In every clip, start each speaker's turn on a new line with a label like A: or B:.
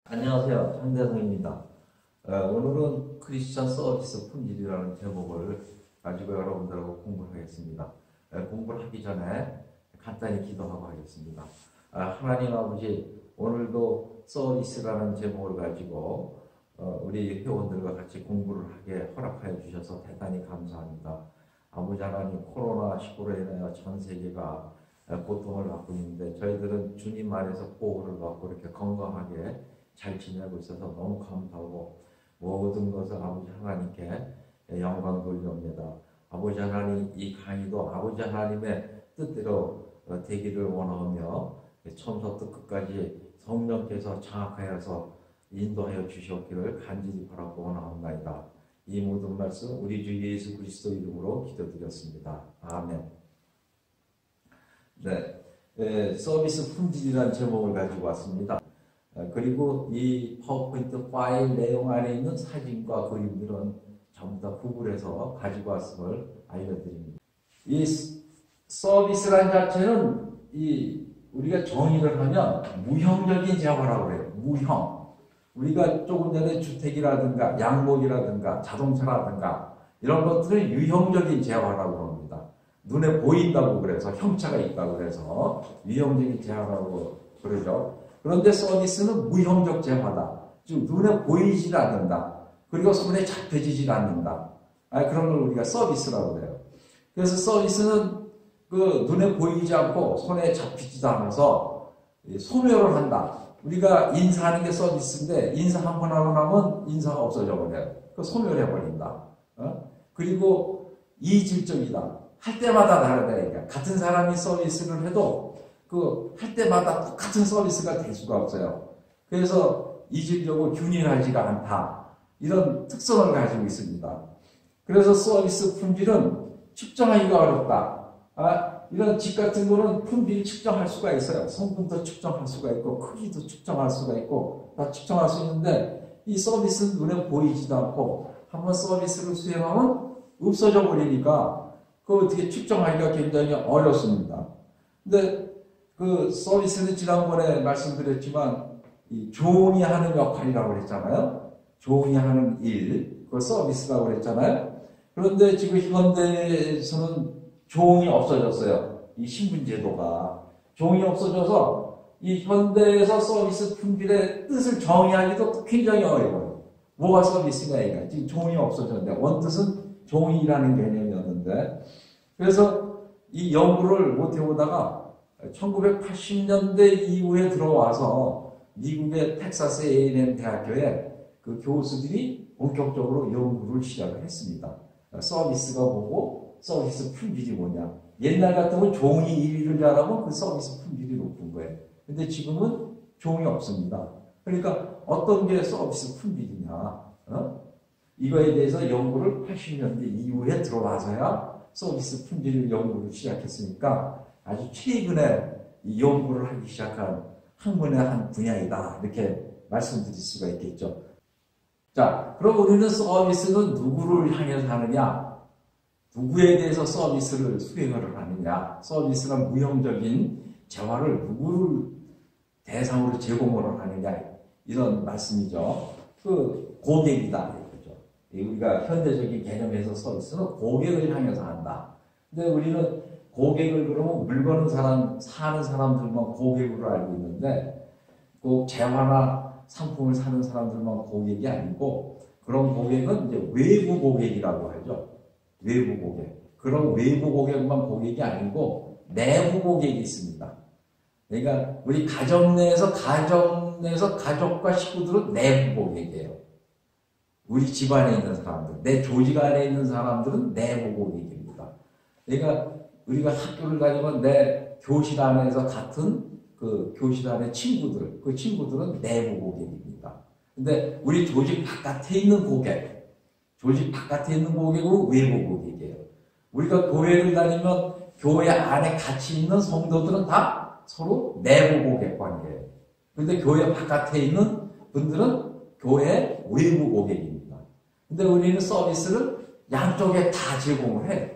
A: 안녕하세요. 장대성입니다. 오늘은 크리스천 서비스 품질이라는 제목을 가지고 여러분들하고 공부를 하겠습니다. 공부를 하기 전에 간단히 기도하고 하겠습니다. 하나님 아버지, 오늘도 서비스라는 제목을 가지고 우리 회원들과 같이 공부를 하게 허락하여 주셔서 대단히 감사합니다. 아버지 하나님, 코로나19로 인하여 전 세계가 고통을 받고 있는데 저희들은 주님 안에서 보호를 받고 이렇게 건강하게 잘 지내고 있어서 너무 감사하고 모든 것을 아버지 하나님께 영광 돌려옵니다. 아버지 하나님, 이 강의도 아버지 하나님의 뜻대로 되기를 원하며 처음부터 끝까지 성령께서 장악하여서 인도하여 주셨기를 간절히 바라고 원하옵나이다. 이 모든 말씀 우리 주 예수 그리스도 이름으로 기도드렸습니다. 아멘. 네, 서비스 품질이라는 제목을 가지고 왔습니다. 그리고 이 파워포인트 파일 내용 안에 있는 사진과 그림들은 전부 다 구글에서 가지고 왔음을 알려드립니다. 이 서비스란 자체는 우리가 정의를 하면 무형적인 재화라고 해요. 무형. 우리가 조금 전에 주택이라든가 양목이라든가 자동차라든가 이런 것들은 유형적인 재화라고 합니다. 눈에 보인다고 그래서 형체가 있다고 그래서 유형적인 재화라고 그러죠. 그런데 서비스는 무형적 재화다. 즉 눈에 보이질 않는다. 그리고 손에 잡혀지질 않는다. 그런 걸 우리가 서비스라고 해요. 그래서 서비스는 그 눈에 보이지 않고 손에 잡히지도 않아서 소멸을 한다. 우리가 인사하는 게 서비스인데 인사 한 번 하고 나면 인사가 없어져 버려요. 그 소멸해 버린다. 그리고 이질적이다. 할 때마다 다르다. 얘기야. 같은 사람이 서비스를 해도 할 때마다 똑같은 서비스가 될 수가 없어요. 그래서 이질적으로 균일하지가 않다. 이런 특성을 가지고 있습니다. 그래서 서비스 품질은 측정하기가 어렵다. 이런 집 같은 거는 품질 측정할 수가 있어요. 성분도 측정할 수가 있고, 크기도 측정할 수가 있고, 다 측정할 수 있는데, 이 서비스는 눈에 보이지도 않고, 한번 서비스를 수행하면 없어져 버리니까, 그거 어떻게 측정하기가 굉장히 어렵습니다. 근데 그 서비스는 지난번에 말씀드렸지만 이 종이 하는 역할이라고 그랬잖아요. 종이 하는 일, 그걸 서비스라고 그랬잖아요. 그런데 지금 현대에서는 종이 없어졌어요. 이 신분제도가 종이 없어져서 이 현대에서 서비스 품질의 뜻을 정의하기도 굉장히 어려워요. 뭐가 서비스냐 이거. 지금 종이 없어졌는데 원뜻은 종이라는 개념이었는데 그래서 이 연구를 못 해보다가 1980년대 이후에 들어와서 미국의 텍사스 A&M 대학교에 그 교수들이 본격적으로 연구를 시작을 했습니다. 서비스가 뭐고 서비스 품질이 뭐냐. 옛날 같으면 종이 1위를 잘하면 그 서비스 품질이 높은 거예요. 근데 지금은 종이 없습니다. 그러니까 어떤 게 서비스 품질이냐. 이거에 대해서 연구를 80년대 이후에 들어와서야 서비스 품질 연구를 시작했으니까 아주 최근에 이 연구를 하기 시작한 학문의 한 분야이다. 이렇게 말씀드릴 수가 있겠죠. 자, 그럼 우리는 서비스는 누구를 향해서 하느냐? 누구에 대해서 서비스를 수행을 하느냐? 서비스란 무형적인 재화를 누구를 대상으로 제공을 하느냐? 이런 말씀이죠. 그 고객이다. 이거죠. 우리가 현대적인 개념에서 서비스는 고객을 향해서 한다. 근데 우리는 고객을 그러면 물건을 사는 사람들만 고객으로 알고 있는데 꼭 재화나 상품을 사는 사람들만 고객이 아니고 그런 고객은 이제 외부 고객이라고 하죠. 외부 고객. 그런 외부 고객만 고객이 아니고 내부 고객이 있습니다. 그러니까 우리 가정 내에서 가족과 식구들은 내부 고객이에요. 우리 집안에 있는 사람들, 내 조직 안에 있는 사람들은 내부 고객입니다. 그러니까 우리가 학교를 다니면 내 교실 안에서 같은 그 교실 안의 친구들, 그 친구들은 내부 고객입니다. 근데 우리 조직 바깥에 있는 조직 바깥에 있는 고객은 외부 고객이에요. 우리가 교회를 다니면 교회 안에 같이 있는 성도들은 다 서로 내부 고객 관계예요. 근데 교회 바깥에 있는 분들은 교회 외부 고객입니다. 근데 우리는 서비스를 양쪽에 다 제공을 해요.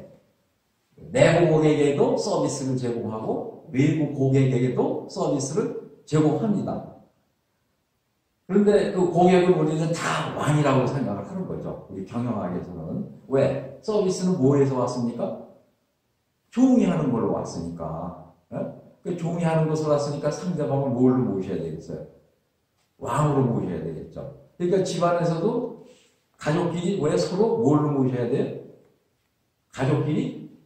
A: 내부 고객에게도 서비스를 제공하고 외부 고객에게도 서비스를 제공합니다. 그런데 그 고객을 우리는 다 왕이라고 생각을 하는 거죠. 우리 경영학에서는. 왜? 서비스는 뭐에서 왔습니까? 조용히 하는 걸로 왔으니까. 그 조용히 하는 것으로 왔으니까 상대방을 뭘로 모셔야 되겠어요? 왕으로 모셔야 되겠죠. 그러니까 집안에서도 가족끼리 왜 서로 뭘로 모셔야 돼요? 가족끼리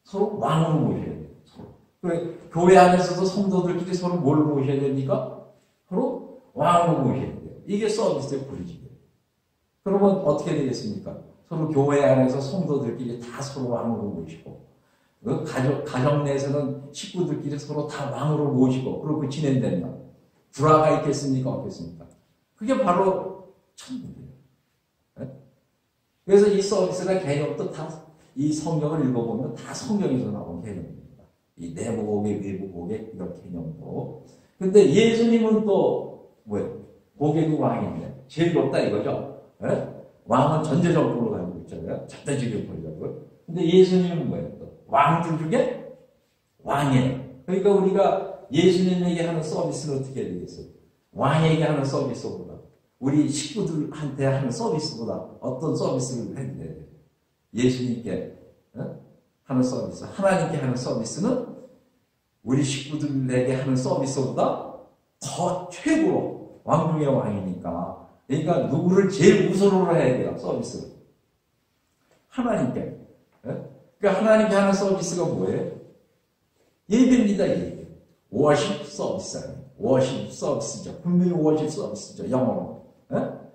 A: 서로 왕으로 모셔야 돼요. 서로. 그래, 교회 안에서도 성도들끼리 서로 뭘로 모셔야 됩니까? 서로 왕으로 모셔야 돼요. 이게 서비스의 본질이에요. 그러면 어떻게 되겠습니까? 서로 교회 안에서 성도들끼리 다 서로 왕으로 모시고, 가정 내에서는 식구들끼리 서로 다 왕으로 모시고, 그러고 지낸다면 불화가 있겠습니까? 없겠습니까? 그게 바로 천국이에요. 그래서 이 서비스나 개념도 다 이 성경을 읽어보면 다 성경에서 나온 개념입니다. 이 내부 고객, 외부 고객 이런 개념도. 근데 예수님은 또 뭐예요? 고객의 왕인데 제일 높다 이거죠. 네? 왕은 전제 정권을 가지고 있잖아요. 절대적인 권력을. 근데 예수님은 뭐예요? 또 왕들 중에 왕이에요. 그러니까 우리가 예수님에게 하는 서비스는 어떻게 해야 되겠어요? 왕에게 하는 서비스보다 우리 식구들한테 하는 서비스보다 어떤 서비스를 해야 돼요? 예수님께 하는 서비스, 하나님께 하는 서비스는 우리 식구들에게 하는 서비스보다 더 최고로 왕 중의 왕이니까. 그러니까 누구를 제일 우선으로 해야 돼요, 서비스를. 하나님께. 그러니까 하나님께 하는 서비스가 뭐예요? 예배입니다, 예배. 워십 서비스. 워십 서비스죠. 분명히 워십 서비스죠, 영어로.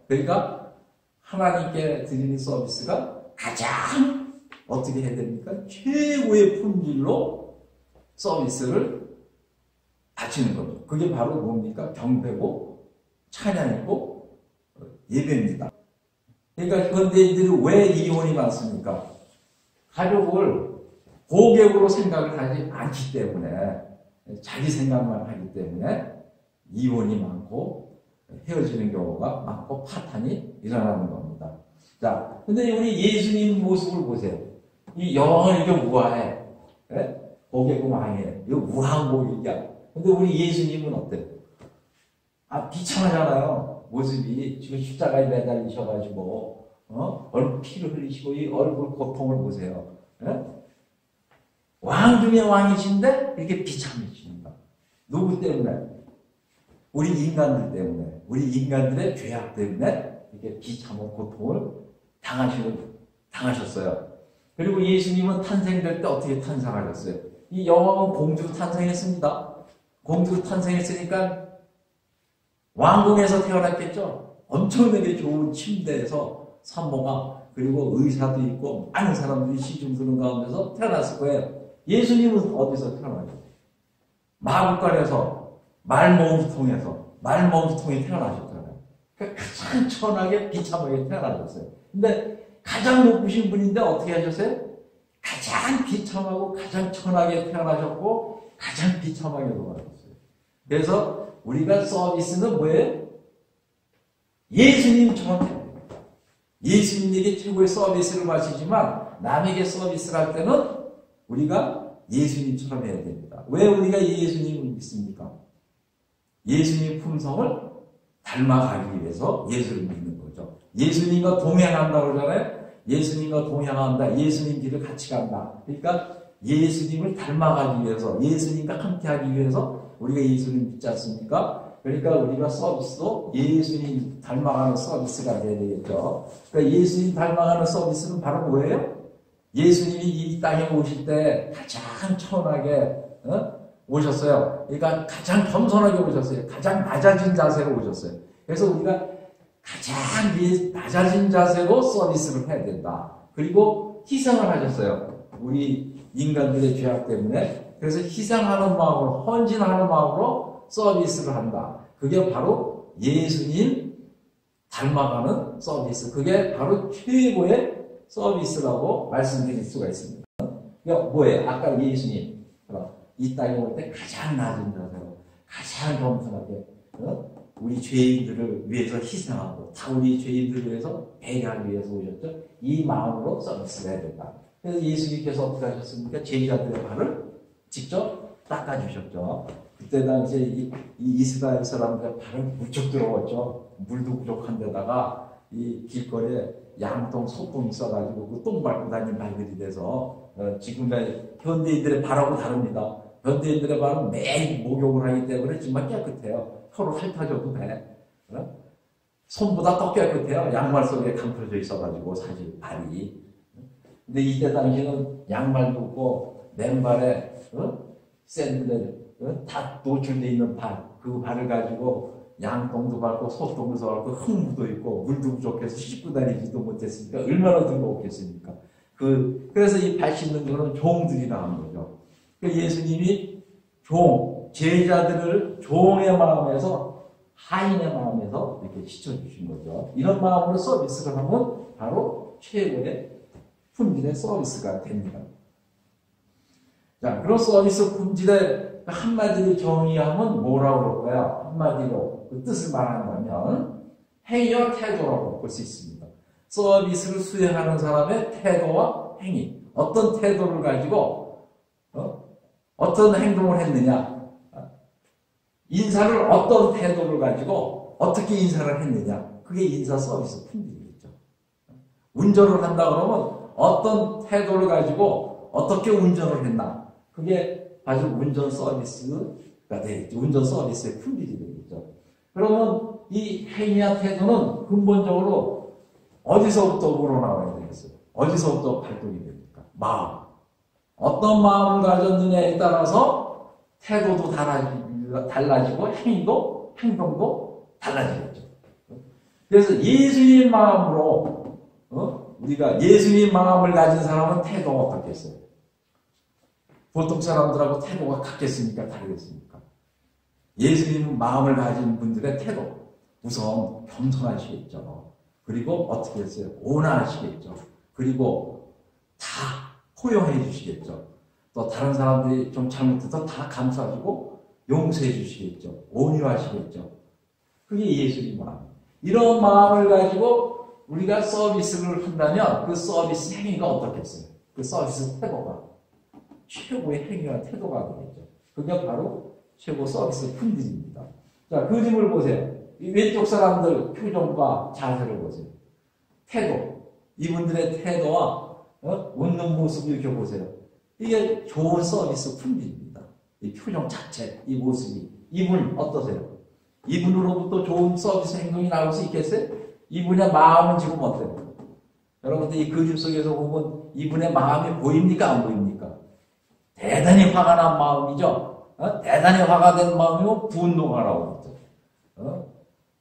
A: 그러니까 하나님께 드리는 서비스가 가장 어떻게 해야 됩니까? 최고의 품질로 서비스를 바치는 거죠. 그게 바로 뭡니까? 경배고 찬양이고 예배입니다. 그러니까 현대인들이 왜 이혼이 많습니까? 가족을 고객으로 생각을 하지 않기 때문에, 자기 생각만 하기 때문에 이혼이 많고 헤어지는 경우가 많고 파탄이 일어나는 겁니다. 자, 근데 우리 예수님 모습을 보세요. 이 영은 이게 우아해. 고객은 왕이에요. 이거 우아한 고객이야. 근데 우리 예수님은 어때요? 비참하잖아요. 모습이 지금 십자가에 매달리셔가지고, 얼굴 피를 흘리시고, 이 얼굴 고통을 보세요. 왕 중에 왕이신데, 이렇게 비참해집니다. 누구 때문에? 우리 인간들 때문에, 우리 인간들의 죄악 때문에, 이렇게 비참한 고통을 당하셨어요. 그리고 예수님은 탄생될 때 어떻게 탄생하셨어요? 이 여왕은 공주로 탄생했습니다. 공주로 탄생했으니까 왕궁에서 태어났겠죠. 엄청나게 좋은 침대에서 산모가, 그리고 의사도 있고 많은 사람들이 시중 드는 가운데서 태어났을 거예요. 예수님은 어디서 태어나셨어요? 마구간에서 말모음통에 태어나셨잖아요. 가장 천하게 비참하게 태어나셨어요. 근데 가장 높으신 분인데 어떻게 하셨어요? 가장 비참하고 가장 천하게 태어나셨고 가장 비참하게 돌아가셨어요. 그래서 우리가 서비스는 뭐예요? 예수님처럼 해야 돼요. 예수님에게 최고의 서비스를 마치지만 남에게 서비스를 할 때는 우리가 예수님처럼 해야 됩니다. 왜 우리가 예수님을 믿습니까? 예수님 품성을 닮아가기 위해서 예수를 믿는 거죠. 예수님과 동행한다고 그러잖아요. 예수님과 동행한다. 예수님 길을 같이 간다. 그러니까 예수님을 닮아가기 위해서, 예수님과 함께하기 위해서 우리가 예수님 믿지 않습니까? 그러니까 우리가 서비스도 예수님 닮아가는 서비스가 돼야 되겠죠. 그러니까 예수님 닮아가는 서비스는 바로 뭐예요? 예수님이 이 땅에 오실 때 가장 천하게 오셨어요. 그러니까 가장 겸손하게 오셨어요. 가장 낮아진 자세로 오셨어요. 그래서 우리가 가장 낮아진 자세로 서비스를 해야 된다. 그리고 희생을 하셨어요. 우리 인간들의 죄악 때문에. 그래서 희생하는 마음으로, 헌신하는 마음으로 서비스를 한다. 그게 바로 예수님 닮아가는 서비스. 그게 바로 최고의 서비스라고 말씀드릴 수가 있습니다. 그러니까 뭐예요? 아까 예수님 이 땅에 올 때 가장 낮은 자세로, 가장 겸손하게 우리 죄인들을 위해서 희생하고 다 우리 죄인들을 위해서 배려하기 위해서 오셨죠. 이 마음으로 서비스를 해야 된다. 그래서 예수님께서 어떻게 하셨습니까? 제자들의 발을 직접 닦아주셨죠. 그때 당시에 이 이스라엘 사람들 발을 무척 들어왔죠. 물도 부족한 데다가 이 길거리에 양똥, 소똥 있어가지고 그 똥 밟고 다니는 발들이 돼서 지금의 현대인들의 발하고 다릅니다. 현대인들의 발은 매일 목욕을 하기 때문에 정말 깨끗해요. 혀로 핥아줘도 돼. 손보다 더 깨끗해요. 양말 속에 감춰져 있어가지고 사실 발이. 근데 이때 당시는 양말도 없고 맨발에 샌들 다 노출되어 있는 발, 그 발을 가지고 양똥도 밟고 소똥도 밟고 흙도 있고 물도 부족해서 씻고 다니지도 못했으니까 얼마나 더러웠겠습니까? 그래서 이 발 씻는 거는 종들이 나온 거죠. 예수님이 제자들을 종의 마음에서 하인의 마음에서 이렇게 씻어주신 거죠. 이런 마음으로 서비스를 하면 바로 최고의 품질의 서비스가 됩니다. 자, 그런 서비스 품질의 한마디로 정의하면 뭐라고 그럴까요? 한마디로 그 뜻을 말한다면 행위와 태도라고 볼 수 있습니다. 서비스를 수행하는 사람의 태도와 행위, 어떤 태도를 가지고 어떤 행동을 했느냐, 인사를 어떤 태도를 가지고 어떻게 인사를 했느냐, 그게 인사 서비스 품질이겠죠. 운전을 한다 그러면 어떤 태도를 가지고 어떻게 운전을 했나, 그게 아주 운전 서비스가 되겠죠. 운전 서비스의 품질이 되겠죠. 그러면 이 행위와 태도는 근본적으로 어디서부터 우러나와야 되겠어요? 어디서부터 발동이 됩니까? 마음. 어떤 마음을 가졌느냐에 따라서 태도도 달라지고 행동도 달라지겠죠. 그래서 예수님 마음으로 우리가 예수님 마음을 가진 사람은 태도가 어떻겠어요? 보통 사람들하고 태도가 같겠습니까? 다르겠습니까? 예수님 마음을 가진 분들의 태도, 우선 겸손하시겠죠. 그리고 어떻게 했어요? 온화하시겠죠. 그리고 다 포용해 주시겠죠. 또 다른 사람들이 좀 잘못해서 다 감싸주고 용서해 주시겠죠. 온유하시겠죠. 그게 예수님 마음. 이런 마음을 가지고 우리가 서비스를 한다면 그 서비스 행위가 어떻겠어요? 그 서비스 태도가 최고의 행위와 태도가 되겠죠. 그게 바로 최고 서비스 품질입니다. 자, 그 점을 보세요. 이 왼쪽 사람들 표정과 자세를 보세요. 태도. 이분들의 태도와 웃는 모습 이렇게 보세요. 이게 좋은 서비스 품질입니다. 이 표정 자체, 이 모습이. 이분 어떠세요? 이분으로부터 좋은 서비스 행동이 나올 수 있겠어요? 이분의 마음은 지금 어때요? 여러분들 이 그림 속에서 보면 이분의 마음이 보입니까? 안 보입니까? 대단히 화가 난 마음이죠. 대단히 화가 된 마음이면 분노가 나오겠죠.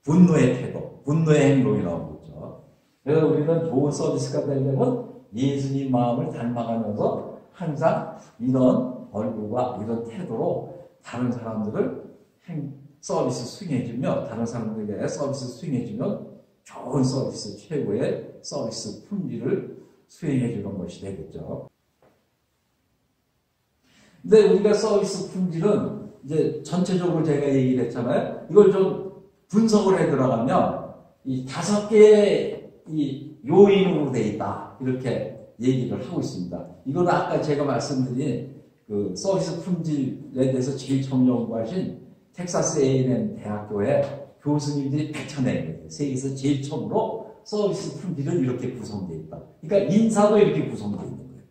A: 분노의 태도, 분노의 행동이 나오겠죠. 그래서 우리는 좋은 서비스가 되려면 예수님 마음을 닮아가면서 항상 이런 얼굴과 이런 태도로 다른 사람들을 서비스 수행해주며 다른 사람들에게 서비스 수행해주면 좋은 서비스, 최고의 서비스 품질을 수행해주는 것이 되겠죠. 근데 우리가 서비스 품질은 이제 전체적으로 제가 얘기를 했잖아요. 이걸 좀 분석을 해 들어가면 이 5개의 이 요인으로 되어 있다. 이렇게 얘기를 하고 있습니다. 이거는 아까 제가 말씀드린 그 서비스 품질에 대해서 제일 처음 연구하신 텍사스 A&M 대학교의 교수님들이 밝혀낸 거예요. 세계에서 제일 처음으로 서비스 품질은 이렇게 구성되어 있다. 그러니까 인사도 이렇게 구성되어 있는 거예요.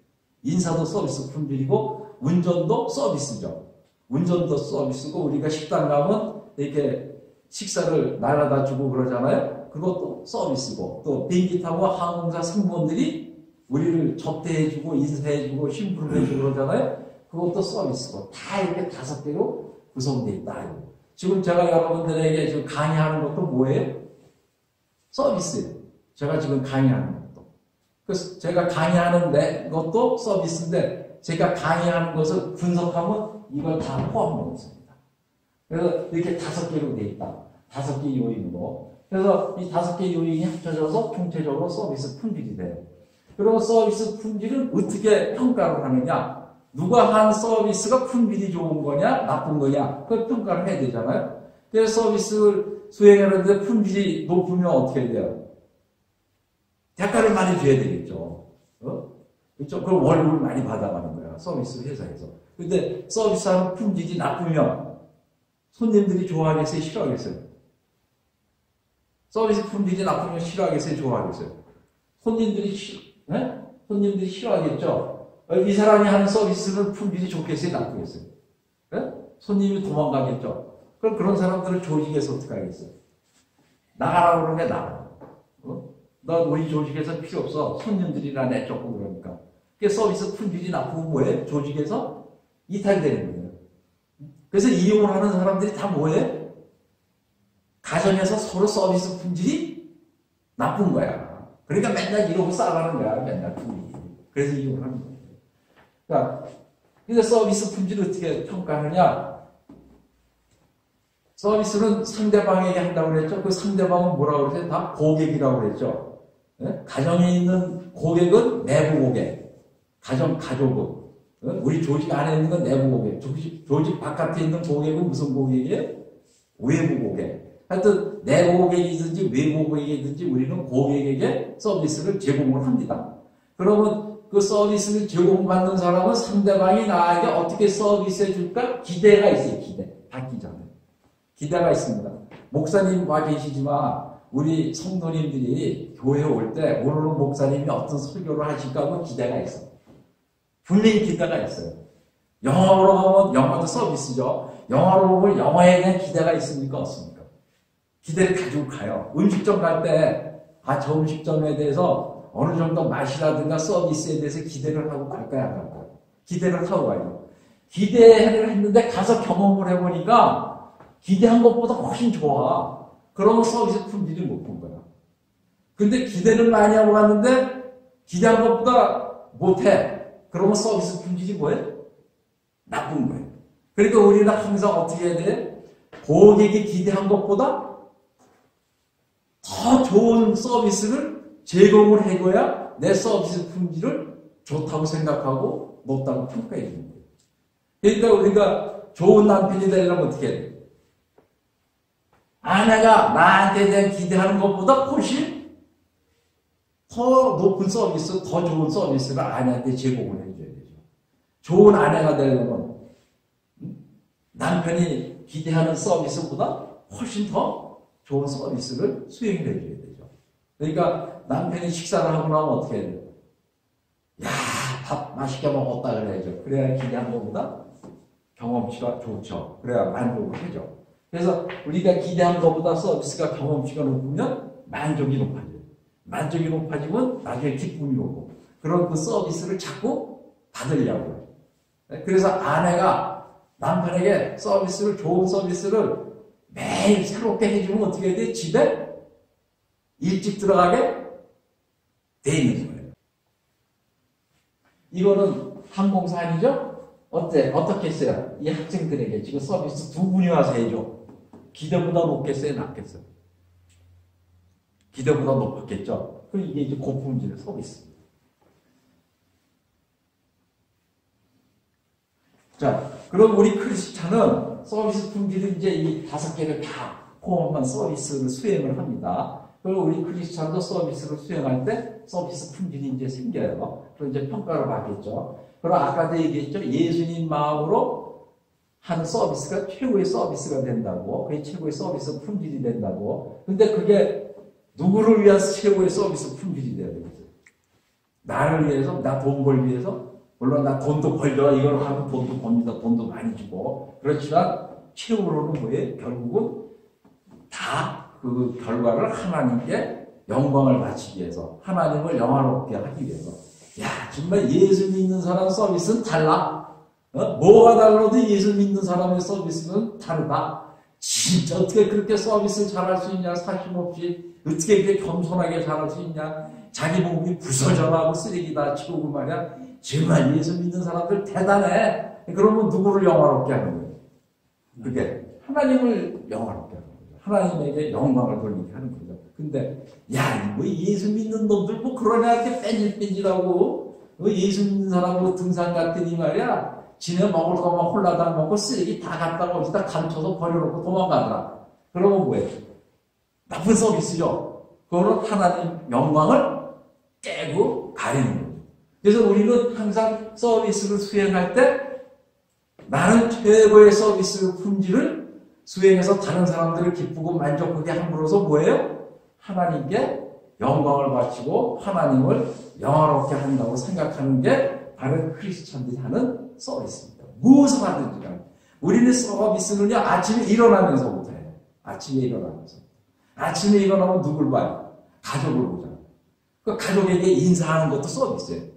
A: 인사도 서비스 품질이고 운전도 서비스죠. 운전도 서비스고 우리가 식당 가면 이렇게 식사를 날아다 주고 그러잖아요. 그것도 서비스고 또 비행기 타고 항공사 승무원들이 우리를 접대해주고 인사해주고 심부름 해주고 그러잖아요. 그것도 서비스고 다 이렇게 5개로 구성되어 있다. 지금 제가 여러분들에게 지금 강의하는 것도 뭐예요? 서비스예요. 제가 지금 강의하는 것도. 그래서 제가 강의하는 것도 서비스인데 제가 강의하는 것을 분석하면 이걸 다 포함하고 있습니다. 그래서 이렇게 5개로 되어 있다. 5개 요인으로. 그래서 이 5개 요인이 합쳐져서 총체적으로 서비스 품질이 돼요. 그리고 서비스 품질은 어떻게 평가를 하느냐? 누가 한 서비스가 품질이 좋은 거냐, 나쁜 거냐, 그걸 평가를 해야 되잖아요. 그래서 서비스를 수행하는데 품질이 높으면 어떻게 돼요? 대가를 많이 줘야 되겠죠. 그렇죠? 그럼 월급을 많이 받아가는 거야. 서비스 회사에서. 근데 서비스하는 품질이 나쁘면 손님들이 좋아하겠어요? 싫어하겠어요? 서비스 품질이 나쁘면 싫어하겠어요? 좋아하겠어요? 네? 손님들이 싫어하겠죠? 이 사람이 하는 서비스는 품질이 좋겠어요? 나쁘겠어요? 네? 손님이 도망가겠죠? 그럼 그런 사람들은 조직에서 어떻게 하겠어요? 나가라고 그러면 나가. 너 우리 조직에서 필요 없어. 손님들이나 내쫓고 그러니까. 그 서비스 품질이 나쁘면 뭐해? 조직에서 이탈되는 거예요. 그래서 이용을 하는 사람들이 다 뭐해? 가정에서 서로 서비스 품질이 나쁜 거야. 그러니까 맨날 이러고 싸가는 거야. 맨날 품질이. 그래서 이용을 하는 거예요. 그러니까 근데 서비스 품질을 어떻게 평가하느냐? 서비스는 상대방에게 한다고 그랬죠. 그 상대방은 뭐라고 그랬어요? 다 고객이라고 그랬죠. 네? 가정에 있는 고객은 내부 고객. 가족은. 우리 조직 안에 있는 건 내부 고객. 조직 바깥에 있는 고객은 무슨 고객이에요? 외부 고객. 하여튼 내부 고객이든지 외부 고객이든지 우리는 고객에게 서비스를 제공을 합니다. 그러면 그 서비스를 제공받는 사람은 상대방이 나에게 어떻게 서비스해 줄까? 기대가 있어요. 받기 전에. 기대가 있습니다. 목사님 와 계시지만 우리 성도님들이 교회 올 때 오늘은 목사님이 어떤 설교를 하실까 하고 기대가 있어요. 분명히 기대가 있어요. 영어로 보면 영어도 서비스죠. 영어로 보면 영어에 대한 기대가 있습니까? 없습니까? 기대를 가지고 가요. 음식점 갈 때 저 음식점에 대해서 어느 정도 맛이라든가 서비스에 대해서 기대를 하고 갈까요? 안 갈까요? 기대를 하고 가요. 기대를 했는데 가서 경험을 해보니까 기대한 것보다 훨씬 좋아. 그러면 서비스 품질이 높은 거야. 근데 기대를 많이 하고 갔는데 기대한 것보다 못해. 그러면 서비스 품질이 뭐예요? 나쁜 거예요. 그러니까 우리는 항상 어떻게 해야 돼? 고객이 기대한 것보다 더 좋은 서비스를 제공을 해줘야 내 서비스 품질을 좋다고 생각하고 높다고 평가해 주는 거예요. 그러니까 우리가 좋은 남편이 되려면 어떻게 해야 돼? 아내가 나한테 대한 기대하는 것보다 훨씬 더 높은 서비스, 더 좋은 서비스를 아내한테 제공을 해줘야 되죠. 좋은 아내가 되려면 남편이 기대하는 서비스보다 훨씬 더 좋은 서비스를 수행을 해줘야 되죠. 그러니까 남편이 식사를 하고 나면 어떻게 해야 돼요? 야, 밥 맛있게 먹었다 그래야죠. 그래야 기대한 것보다 경험치가 좋죠. 그래야 만족을 하죠. 그래서 우리가 기대한 것보다 서비스가 경험치가 높으면 만족이 높아져요. 만족이 높아지면 나중에 기쁨이 오고 그런 그 서비스를 자꾸 받으려고 해요. 그래서 아내가 남편에게 좋은 서비스를 매일 새롭게 해주면 어떻게 해야 돼? 집에 일찍 들어가게 돼 있는 거예요. 이거는 항공사 아니죠? 어떻게 했어요? 이 학생들에게 지금 서비스 두 분이 와서 해줘. 기대보다 높겠어요? 낮겠어요? 기대보다 높았겠죠? 그럼 이게 이제 고품질의 서비스입니다. 자, 그럼 우리 크리스찬은 서비스 품질을 이제 이 5개를 다 포함한 서비스를 수행을 합니다. 그리고 우리 크리스찬도 서비스를 수행할 때 서비스 품질이 이제 생겨요. 그럼 이제 평가를 받겠죠. 그럼 아까도 얘기했죠. 예수님 마음으로 하는 서비스가 최고의 서비스가 된다고. 그게 최고의 서비스 품질이 된다고. 근데 그게 누구를 위한 최고의 서비스 품질이 돼야 되겠어요? 나를 위해서? 나 돈 벌기 위해서? 물론 나 돈도 벌죠. 이걸 하면 돈도 법니다. 돈도 많이 주고. 그렇지만 최후로는 뭐예요? 결국은 다 그 결과를 하나님께 영광을 바치기 위해서, 하나님을 영화롭게 하기 위해서. 야, 정말 예수 믿는 사람 서비스는 달라. 뭐가 달라도 예수 믿는 사람의 서비스는 다르다. 진짜 어떻게 그렇게 서비스를 잘할 수 있냐? 사심 없이 어떻게 그렇게 겸손하게 잘할 수 있냐? 자기 몸이 부서져가고 쓰레기다 치우고 말이야. 정말 예수 믿는 사람들 대단해. 그러면 누구를 영화롭게 하는 거예요? 그게 하나님을 영화롭게 하는 거죠. 하나님에게 영광을 돌리게 하는 거죠. 근데 야, 뭐 예수 믿는 놈들 뭐 그러냐 이렇게 뺀질뺀질하고 예수 믿는 사람으로 등산 갔더니 말이야. 지네 먹을 것만 홀라당 먹고 쓰레기 다 갖다가 어디다 감춰서 버려놓고 도망가더라. 그러면 뭐예요? 나쁜 서비스죠. 그거는 하나님 영광을 깨고 가리는 거죠. 그래서 우리는 항상 서비스를 수행할 때 나는 최고의 서비스 품질을 수행해서 다른 사람들을 기쁘고 만족하게 함으로써 뭐예요? 하나님께 영광을 바치고 하나님을 영화롭게 한다고 생각하는 게 바로 크리스천들이 하는 서비스입니다. 무엇을 하든지 간에. 우리는 서비스는요, 아침에 일어나면서부터 해요. 아침에 일어나면서. 아침에 일어나면 누굴 봐요? 가족을 보잖아요. 그 가족에게 인사하는 것도 서비스예요.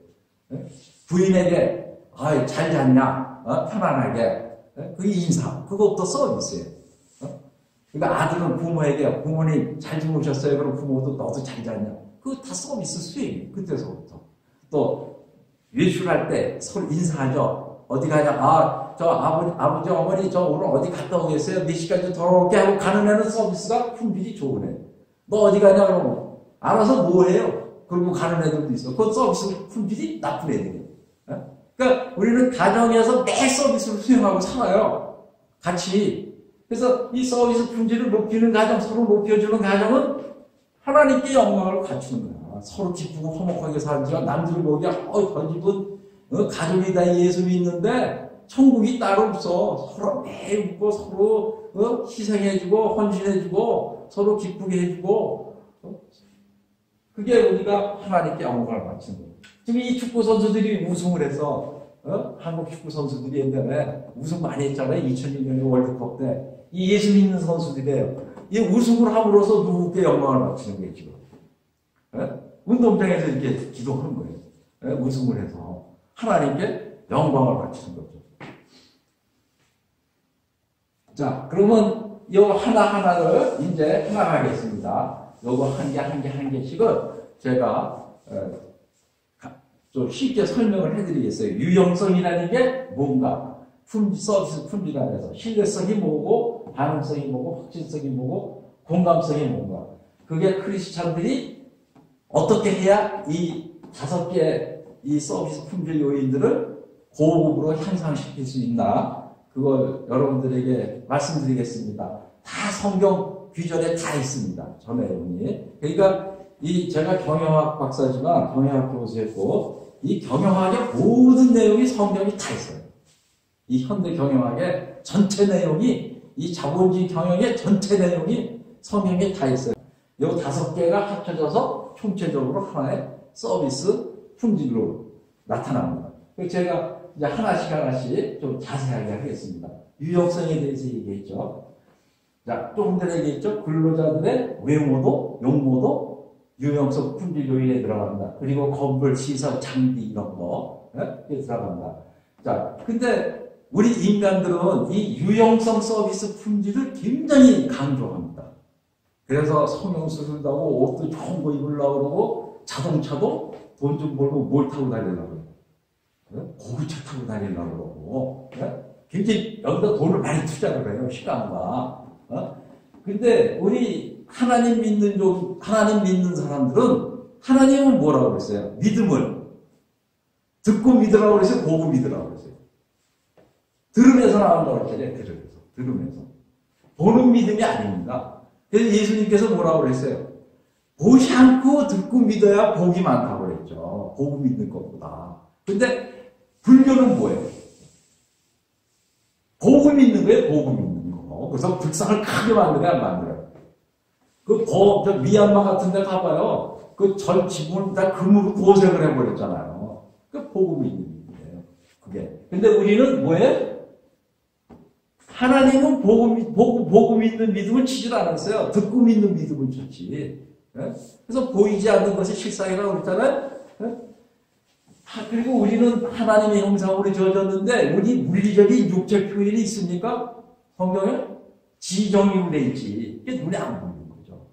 A: 부인에게, 잘 잤냐? 편안하게. 그 인사. 그것도 서비스예요. 그러니까 아들은 부모에게, 부모님 잘 주무셨어요? 그럼 부모도 너도 잘 잤냐? 그거 다 서비스 수행이에요. 그때서부터. 또, 외출할 때 서로 인사하죠. 어디 가냐? 저 아버지, 어머니, 저 오늘 어디 갔다 오겠어요? 몇 시까지 돌아올게 하고 가는 애는 서비스가 품질이 좋은 애. 너 어디 가냐? 그러면 알아서 뭐 해요? 그리고 가는 애들도 있어. 그건 서비스 품질이 나쁜 애들이에요. 그러니까 우리는 가정에서 매 서비스를 수행하고 살아요. 같이. 그래서 이 서비스 품질을 높이는 가정, 서로 높여주는 가정은 하나님께 영광을 갖추는 거야. 서로 기쁘고 화목하게 살지만 남들 보기에 저 집은 가족이 다 예수 믿는데 천국이 따로 없어. 서로 매일 웃고 서로 희생해주고 헌신해주고 서로 기쁘게 해주고 그게 우리가 하나님께 영광을 바치는 거예요. 지금 이 축구 선수들이 우승을 해서 한국 축구 선수들이 옛날에 우승 많이 했잖아요. 2001년에 월드컵 때. 이 예수 믿는 선수들이에요. 이 우승을 함으로써 누구께 영광을 바치는 거예요, 지금. 운동장에서 이렇게 기도하는 거예요. 우승을 해서. 하나님께 영광을 바치는 거죠. 자, 그러면 요 하나하나를 이제 해나가겠습니다. 요거 한 개씩을 제가 좀 쉽게 설명을 해드리겠어요. 유형성이라는 게 뭔가? 서비스 품질이라 해서 신뢰성이 뭐고, 반응성이 뭐고, 확진성이 뭐고, 공감성이 뭔가. 그게 크리스찬들이 어떻게 해야 이 5개 이 서비스 품질 요인들을 고급으로 향상시킬 수 있나? 그걸 여러분들에게 말씀드리겠습니다. 다 성경 귀절에 다 있습니다. 저 내용이. 그러니까 제가 경영학 박사지만 경영학 교수였고 이 경영학의 모든 내용이 성경이 다 있어요. 이 현대 경영학의 전체 내용이 이 자본주의 경영의 전체 내용이 성경에 다 있어요. 이 5개가 합쳐져서 총체적으로 하나의 서비스 품질로 나타납니다. 그래서 제가 이제 하나씩 좀 자세하게 하겠습니다. 유형성에 대해서 얘기했죠. 자, 조금 전에 얘기했죠. 근로자들의 외모도, 용모도 유형성 품질 요인에 들어간다. 그리고 건물, 시설, 장비 이런 거 들어간다. 자, 근데 우리 인간들은 이 유형성 서비스 품질을 굉장히 강조합니다. 그래서 성형수술도 하고 옷도 좋은 거 입으려고 그러고 자동차도 돈 좀 벌고 뭘 타고 다니려고 그래요. 고급차 타고 다니려고 그러고 굉장히 여기다 돈을 많이 투자를 해요. 시간과. 근데 우리 하나님 믿는 사람들은 하나님은 뭐라고 그랬어요? 믿음을 듣고 믿으라고 그랬어요? 보고 믿으라고 그랬어요? 들으면서 나온다고 그랬잖아요. 들으면서. 보는 믿음이 아닙니다. 그래서 예수님께서 뭐라고 그랬어요? 보지 않고 듣고 믿어야 복이 많다고 그랬죠. 보고 믿는 것보다. 근데 불교는 뭐예요? 보고 믿는 거예요. 보고 믿는 거. 그래서 불상을 크게 만들어야 안 만들어요. 저 미얀마 같은 데 가봐요. 그 전 지붕을 다 금으로 도색을 해버렸잖아요. 그 보고 믿는 거예요. 그게. 근데 우리는 뭐예요? 하나님은 보고 믿는 믿음을 치질 않았어요. 듣고 믿는 믿음을 쳤지. 그래서 보이지 않는 것이 실상이라고 그랬잖아요. 그리고 우리는 하나님의 형상으로 지어졌는데 우리 물리적인 육체 표현이 있습니까? 성경에 지정이로 돼 있지. 이게 눈에 안 보이는 거죠.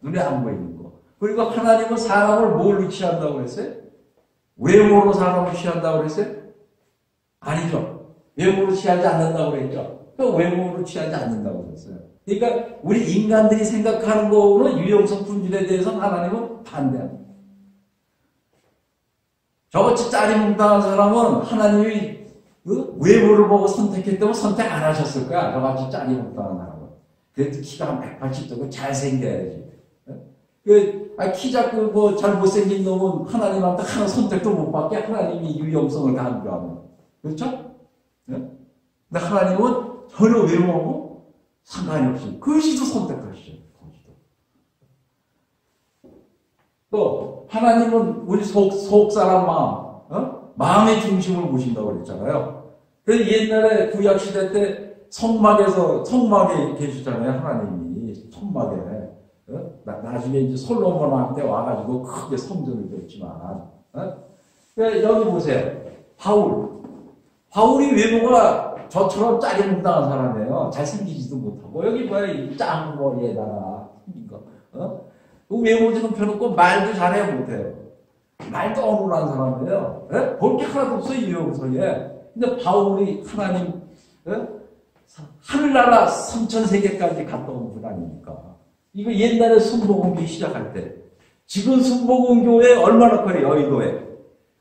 A: 눈에 안 보이는 거. 그리고 하나님은 사람을 뭘로 취한다고 그랬어요? 외모로 사람을 취한다고 그랬어요? 아니죠. 외모로 취하지 않는다고 그랬죠. 그 외모로 취하지 않는다고 그랬어요. 그러니까 우리 인간들이 생각하는 거는 유형성 품질에 대해서 하나님은 반대합니다. 저같이 짜리몽땅한 사람은 하나님이 그 외모를 보고 선택했다면 선택 안 하셨을 거야. 저같이 짜리몽땅한 사람은. 그래도 키가 180도고 잘생겨야지. 키 작고 뭐 잘 못생긴 놈은 하나님한테 하나 선택도 못 받게 하나님이 유용성을 강조하면. 그렇죠? 네? 근데 하나님은 전혀 외모하고 상관이 없이 그것이도 선택하시죠. 또 하나님은 우리 속 사람 마음, 마음의 중심을 보신다고 그랬잖아요. 그래서 옛날에 구약 시대 때 성막에 계시잖아요. 하나님이 천막에. 나중에 이제 솔로몬한테 와가지고 크게 성전을 뺐지만, 여기 보세요. 바울이 외모가 저처럼 짜리몽땅한 사람이에요. 잘생기지도 못하고 여기 뭐야 이 짱 머리에다가 생긴 거. 외모 좀 펴놓고 말도 잘해 못해요. 말도 어눌한 사람이에요. 볼 게 하나도 없어요 이 영성에. 근데 바울이 하나님 하늘나라 3,000세계까지 갔다 온 분 아닙니까? 이거 옛날에 순복음교회 시작할 때 지금 순복음교회 얼마나 커요 여의도에.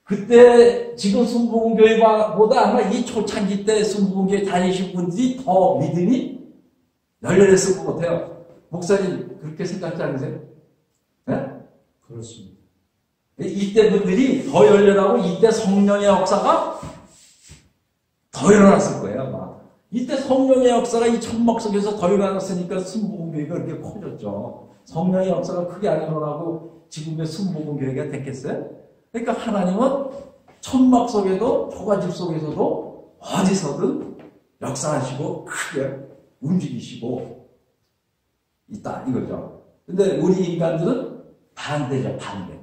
A: 그때 지금 순복음교회보다 아마 이 초창기 때 순복음교회 다니신 분들이 더 믿음이 열렬했을 것 같아요. 목사님 그렇게 생각지 않으세요? 네?
B: 그렇습니다.
A: 이때 분들이 더 열렬하고 이때 성령의 역사가 더 일어났을 거예요 아마. 이때 성령의 역사가 이 천막 속에서 더 일어났으니까 순복음교회가 그렇게 커졌죠. 성령의 역사가 크게 안 일어나고 지금의 순복음교회가 됐겠어요? 그러니까 하나님은 천막 속에도 초가집 속에서도 어디서든 역사하시고 크게 움직이시고 있다 이거죠. 근데 우리 인간들은 반대죠. 반대.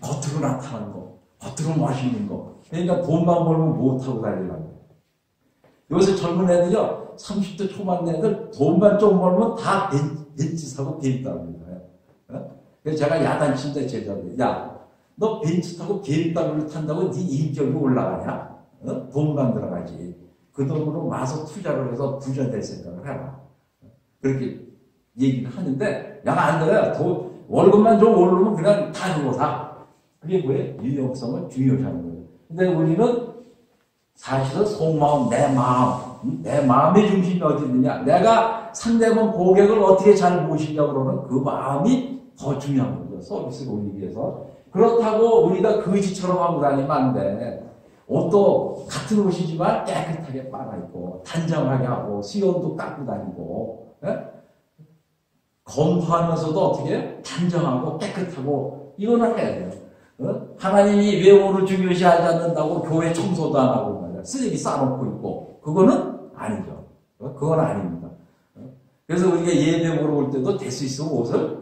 A: 겉으로 나타나는 거, 겉으로 맛있는 거. 그러니까 돈만 벌면 못하고 다니려고. 요새 젊은 애들이요, 30대 초반 애들 돈만 좀 벌면 다 벤츠 사고 BMW 타요. 그래서 제가 야단친다 제자들. 야, 너 벤츠 타고 BMW 탄다고 네 인격이 올라가냐? 돈만 들어가지. 그 돈으로 마서 투자를 해서 부자 될 생각을 해라. 그렇게 얘기를 하는데, 야, 안 들어요. 월급만 좀 오르면 그냥 다 주고 사. 그게 뭐예요? 유용성을 중요시하는 거예요. 근데 우리는 사실은 속마음, 내 마음의 중심이 어디 있느냐. 내가 상대방 고객을 어떻게 잘 모시려고 그러는 그 마음이 더 중요한 거죠. 서비스를 올리기 위해서. 그렇다고 우리가 거지처럼 하고 다니면 안 돼. 옷도 같은 옷이지만 깨끗하게 빨아입고, 단정하게 하고, 수염도 깎고 다니고, 검토하면서도 어떻게 단정하고 깨끗하고, 이거는 해야 돼요. 하나님이 외모를 중요시하지 않는다고 교회 청소도 안 하고 말이야. 쓰레기 싸놓고 있고. 그거는 아니죠. 그건 아닙니다. 그래서 우리가 예배 보러 올 때도 될 수 있으면 옷을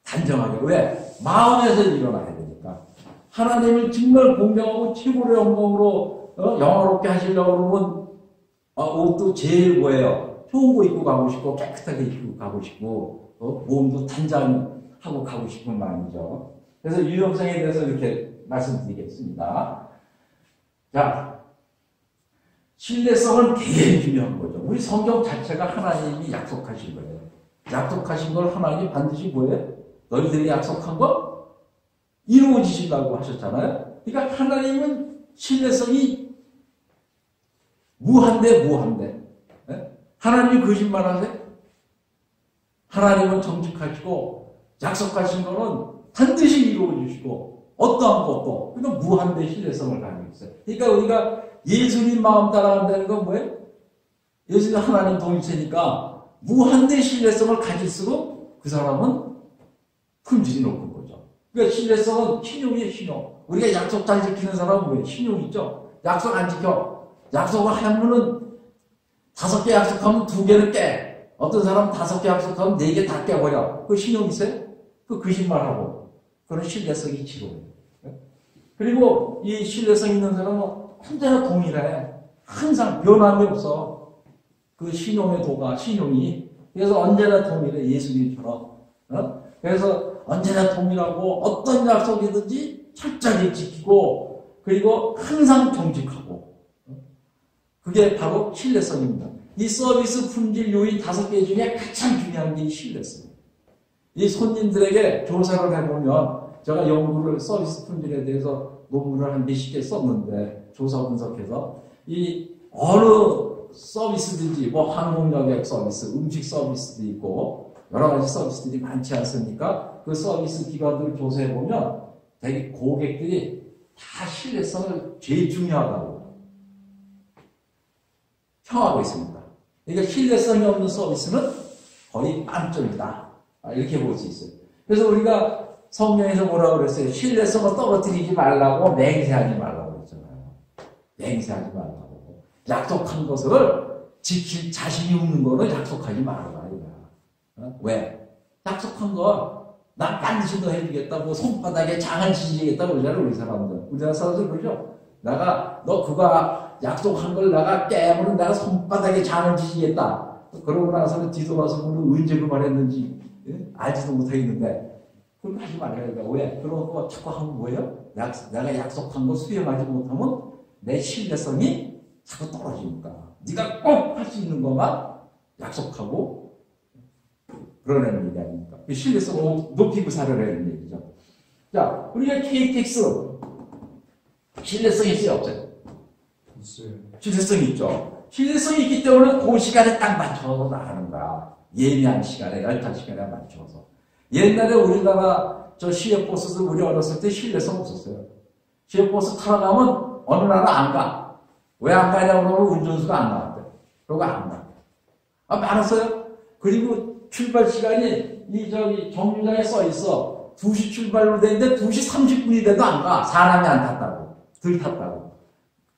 A: 단정하게. 왜? 마음에서 일어나야 되니까. 하나님을 정말 공경하고 최고의 영광으로 영화롭게 하시려고 그러면 옷도 제일 뭐예요? 좋은 거 입고 가고 싶고 깨끗하게 입고 가고 싶고 몸도 단장하고 가고 싶은 마음이죠. 그래서 유용성에 대해서 이렇게 말씀드리겠습니다. 자, 신뢰성은 되게 중요한 거죠. 우리 성경 자체가 하나님이 약속하신 거예요. 약속하신 걸 하나님이 반드시 뭐예요? 너희들이 약속한 거 이루어지신다고 하셨잖아요. 그러니까 하나님은 신뢰성이 무한대. 하나님이 거짓말하세요? 하나님은 정직하시고 약속하신 거는 반드시 이루어주시고 어떠한 것도 그러니까 무한대 신뢰성을 가지고 있어요. 그러니까 우리가 예수님 마음 따라간다는 건 뭐예요? 예수님 하나님 동일체니까 무한대 신뢰성을 가질수록 그 사람은 품질이 높은 거죠. 그러니까 신뢰성은 신용이에요. 신용. 우리가 약속 잘 지키는 사람은 뭐예요? 신용 있죠. 약속 안 지켜. 약속을 하면은 5개 약속하면 2개를 깨. 어떤 사람은 5개 약속하면 4개 다 깨버려. 그 신용 있어요? 그 거짓말하고. 그런 신뢰성이 지루해요. 그리고 이 신뢰성 있는 사람은 언제나 동일해. 항상 변함이 없어. 그 신용의 도가, 신용이. 그래서 언제나 동일해. 예수님처럼. 그래서 언제나 동일하고 어떤 약속이든지 철저히 지키고 그리고 항상 정직하고. 그게 바로 신뢰성입니다. 이 서비스 품질 요인 5개 중에 가장 중요한 게 신뢰성. 이 손님들에게 조사를 해보면 제가 연구를 서비스 품질에 대해서 논문을 한 몇십 개 썼는데 조사 분석해서 이 어느 서비스든지 뭐 항공여객 서비스, 음식 서비스도 있고 여러 가지 서비스들이 많지 않습니까? 그 서비스 기관들을 조사해보면 되게 고객들이 다 신뢰성을 제일 중요하다고 평하고 있습니다. 그러니까 신뢰성이 없는 서비스는 거의 만점이다. 이렇게 볼 수 있어요. 그래서 우리가 성경에서 뭐라고 그랬어요? 신뢰성을 떨어뜨리지 말라고 맹세하지 말라고 그랬잖아요. 맹세하지 말라고. 약속한 것을 지킬 자신이 없는 거는 약속하지 말아라. 왜? 약속한 거 나 반드시 너 해주겠다. 뭐 손바닥에 장을 지지겠다 그러잖아요. 우리 사람들. 우리나라 사람들 그러죠. 너 그거 약속한 걸 내가 깨물은 내가 손바닥에 장을 지지겠다. 그러고 나서는 뒤돌아서 보면 언제 그 말했는지 알지도 못하겠는데 그걸 하지 말라니까. 왜? 그런 거 자꾸 하면 뭐예요? 내가 약속한 거 수행하지 못하면 내 신뢰성이 자꾸 떨어지니까. 네가 꼭 할 수 있는 것만 약속하고 그러는 얘기 아닙니까? 신뢰성을 높이고 살아라는 얘기죠. 자, 우리가 KTX 신뢰성이 있어요, 없어요?
B: 있어요.
A: 신뢰성이 있죠. 신뢰성이 있기 때문에 그 시간에 딱 맞춰서 나가는 거야. 예매한 시간에, 열차 시간에 맞춰서. 옛날에 우리나라 시외버스도 우리 어렸을 때 신뢰성 없었어요. 시외버스 타러 가면 어느 나라 안 가. 왜 안 가냐고 그러면 운전수가 안 나왔대. 그러고 안 가. 많았어요. 그리고 출발 시간이 정류장에 써 있어. 2시 출발로 돼 있는데 2시 30분이 돼도 안 가. 사람이 안 탔다고. 덜 탔다고.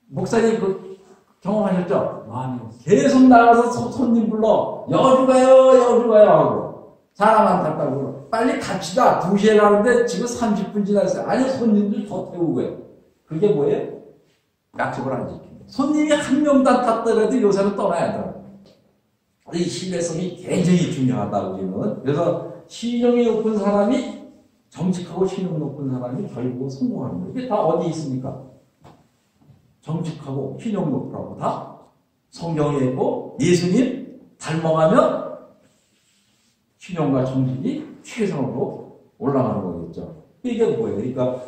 A: 목사님 경험하셨죠?
B: 많이
A: 계속 나가서 손님 불러. 여주 가요 하고. 사람 안 탔다고. 빨리 갑시다. 2시에 가는데 지금 30분 지났어요. 아니, 손님들 더 태우고 해요. 그게 뭐예요? 약속을 안 지키는 거예요. 손님이 한 명도 안 탔더라도 요새는 떠나야 돼요. 이 신뢰성이 굉장히 중요하다고 우리는. 그래서 신용이 높은 사람이 정직하고 신용 높은 사람이 결국 성공하는 거예요. 이게 다 어디 있습니까? 정직하고 신용 높으라고 다 성경에 있고 예수님 닮아가면 신용과 정직이 최선으로 올라가는 거겠죠. 이게 뭐예요? 그러니까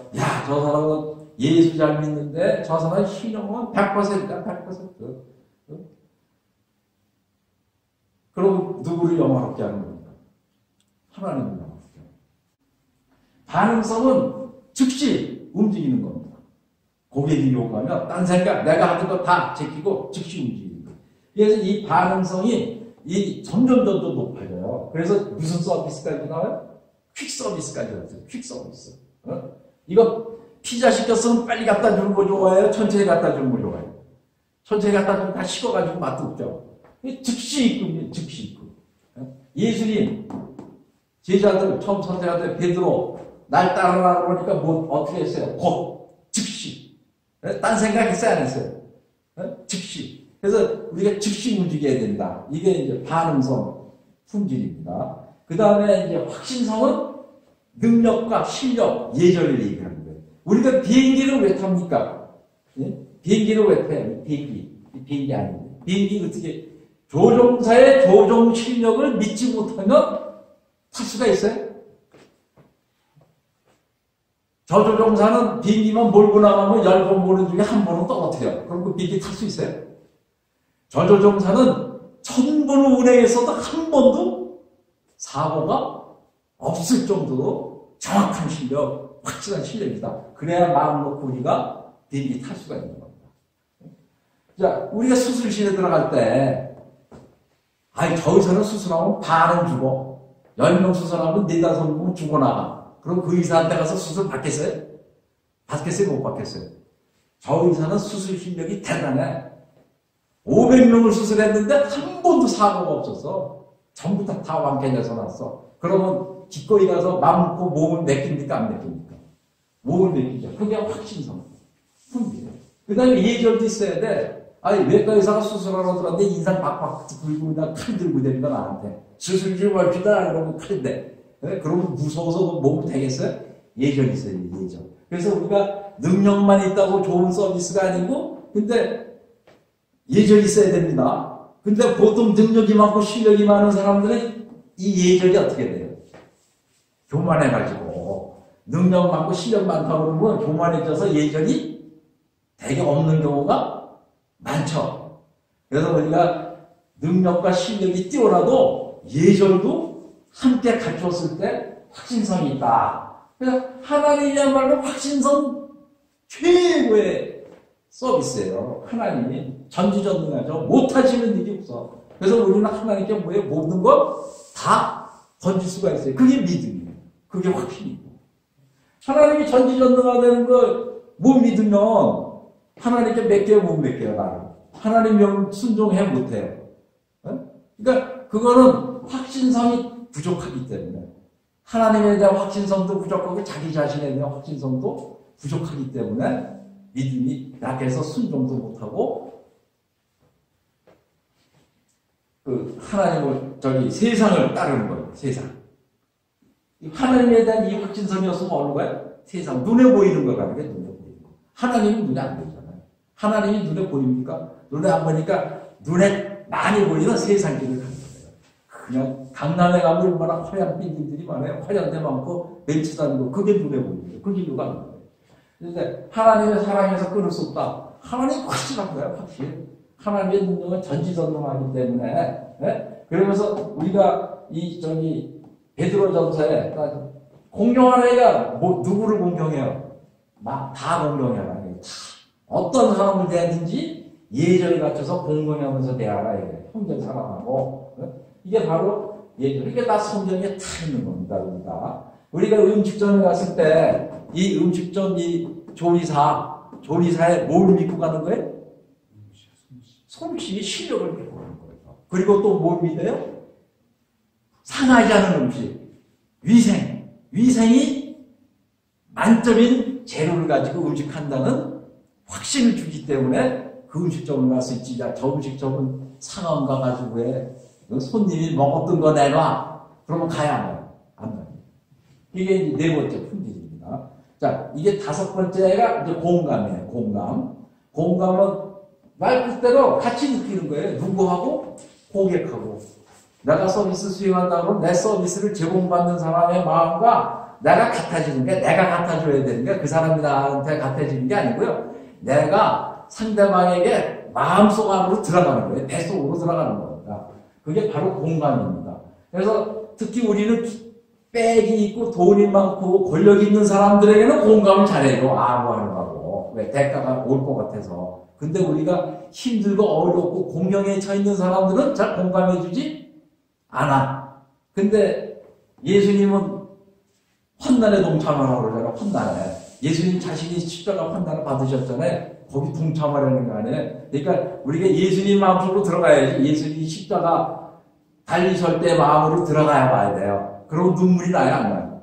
A: 저 사람은 예수 잘 믿는데 저 사람은 신용은 100%다. 100%. 그럼 누구를 영화롭게 하는 겁니까? 하나님을 영화롭게 하는 겁니다. 반응성은 즉시 움직이는 겁니다. 고객이 요구하면 딴 생각, 내가 하는 거 다 제끼고 즉시 움직이는 거예요. 그래서 이 반응성이 점점 더 높아져요. 그래서 무슨 서비스까지 나와요? 퀵 서비스까지 나와요. 퀵 서비스. 이거 피자 시켰으면 빨리 갖다 주는 거 좋아해요? 천천히 갖다 주는 거 좋아해요? 천천히 갖다 주면 다 식어가지고 맛도 없죠. 즉시 입금이에요. 즉시 입금. 예수님 제자들 처음 선택할 때 베드로 날 따라가라고 그러니까 뭐 어떻게 했어요? 곧 즉시. 딴 생각 했어요? 안 했어요? 즉시. 그래서 우리가 즉시 움직여야 된다. 이게 이제 반응성 품질입니다. 그 다음에 이제 확신성은 능력과 실력, 예절을 얘기하는 거예요. 우리가 비행기를 왜 탑니까? 비행기를 왜 타요? 비행기 아닌데. 비행기 어떻게 조종사의 조종 실력을 믿지 못하면 탈 수가 있어요? 저 조종사는 비행기만 몰고 나가면 10번 모는 중에 한 번은 떨어뜨려요. 그럼 그 비행기 탈 수 있어요? 저 조종사는 1000번을 운행했어도 한 번도 사고가 없을 정도로 정확한 실력, 확실한 실력이다. 그래야 마음 놓고 우리가 비행기 탈 수가 있는 겁니다. 자, 우리가 수술실에 들어갈 때 저 의사는 수술하면 반은 죽어. 10명 수술하면 4-5명 죽어나가. 그럼 그 의사한테 가서 수술 받겠어요? 받겠어요? 못 받겠어요? 저 의사는 수술 실력이 대단해. 500명을 수술했는데 한 번도 사고가 없었어. 전부 다 완쾌돼서 났어. 그러면 기꺼이 가서 마음 먹고 몸을 맡깁니까? 안 맡깁니까? 몸을 맡기죠. 그게 확신성. 그 다음에 예절도 있어야 돼. 외과 의사가 수술하러 들어왔는데 인상 박박 굴고 그냥 칼 들고 내린다 나한테. 수술 좀 합시다. 이러면 칼인데. 그러면 무서워서 몸을 되겠어요? 예절이 있어요. 예절. 그래서 우리가 능력만 있다고 좋은 서비스가 아니고 근데 예절이 있어야 됩니다. 근데 보통 능력이 많고 실력이 많은 사람들은 이 예절이 어떻게 돼요? 교만해가지고 능력 많고 실력 많다고 그러면 교만해져서 예절이 되게 없는 경우가 많죠. 그래서 우리가 능력과 실력이 뛰어나도 예절도 함께 갖췄을 때 확신성이 있다. 그래서 하나님이야말로 확신성 최고의 서비스예요. 하나님이 전지전능하죠. 못하시는 일이 없어. 그래서 우리는 하나님께 뭐예요? 모든 거 다 던질 수가 있어요. 그게 믿음이에요. 그게 확신이고. 하나님이 전지전능하다는 걸 못 믿으면 하나님께 맡겨요, 못 맡겨요, 나를. 하나님 명 순종해 못해요. 그러니까 그거는 확신성이 부족하기 때문에 하나님에 대한 확신성도 부족하고 자기 자신에 대한 확신성도 부족하기 때문에 믿음이 약해서 순종도 못하고 그 하나님을 세상을 따르는 거예요. 세상. 하나님에 대한 이 확신성이 없으면 어느 거야? 세상 눈에 보이는 거 가는 게 눈에 보이는 거. 하나님은 눈에 안 보이잖아요. 하나님이 눈에 보입니까? 눈에 안 보니까 눈에 많이 보이는 세상 길을 가는 거예요. 그냥 강남에 가면 얼마나 화려한 빌딩들이 많아요. 화려한 데 많고 벤츠 다니고 그게 눈에 보이는 거예요. 그 길로 가는 거예요. 그런데 하나님의 사랑에서 끊을 수 없다. 하나님이 확실한 거야, 확실. 하나님의 능력은 전지전능하기 때문에. 그러면서 우리가 베드로전서에 공경하는 애가 누구를 공경해요? 막 다 공경해라. 어떤 사람을 대하든지 예절을 갖춰서 공경하면서 대하라. 이게 형제 사랑하고. 이게 바로 예절. 이게 다 성경에 다 있는 겁니다. 우리가 음식점에 갔을 때 이 음식점 조리사에 뭘 믿고 가는 거예요? 솜씨, 실력을 믿고 가는 거예요. 그리고 또 뭘 믿어요? 상하지 않은 음식. 위생이 만점인 재료를 가지고 음식한다는 확신을 주기 때문에 그 음식점을 갈 수 있지. 야, 저 음식점은 상한 거 가지고 해. 손님이 먹었던 거 내놔. 그러면 가야 안 가요. 안 가요. 이게 네 번째 품질입니다. 자, 이게 다섯 번째가 이제 공감이에요. 공감은 말 그대로 같이 느끼는 거예요. 누구하고? 고객하고. 내가 서비스 수행한다고 내 서비스를 제공받는 사람의 마음과 내가 같아지는 게, 내가 같아줘야 되는 게 그 사람이 나한테 같아지는 게 아니고요. 내가 상대방에게 마음속 안으로 들어가는 거예요. 뱃속으로 들어가는 겁니다. 그게 바로 공감입니다. 그래서 특히 우리는 빽이 있고 돈이 많고 권력이 있는 사람들에게는 공감을 잘해요. 아무하는 거고. 왜? 대가가 올 것 같아서. 근데 우리가 힘들고 어렵고 공경에 처있는 사람들은 잘 공감해주지 않아. 근데 예수님은 환난에 동참하라고 그러잖아. 환난에. 예수님 자신이 십자가 환난을 받으셨잖아요. 거기 동참하라는 거 아니에요. 그러니까 우리가 예수님 마음속으로 들어가야지. 예수님이 십자가 달리실 때 마음으로 들어가야 봐야 돼요. 그럼 눈물이 나요, 안 나요?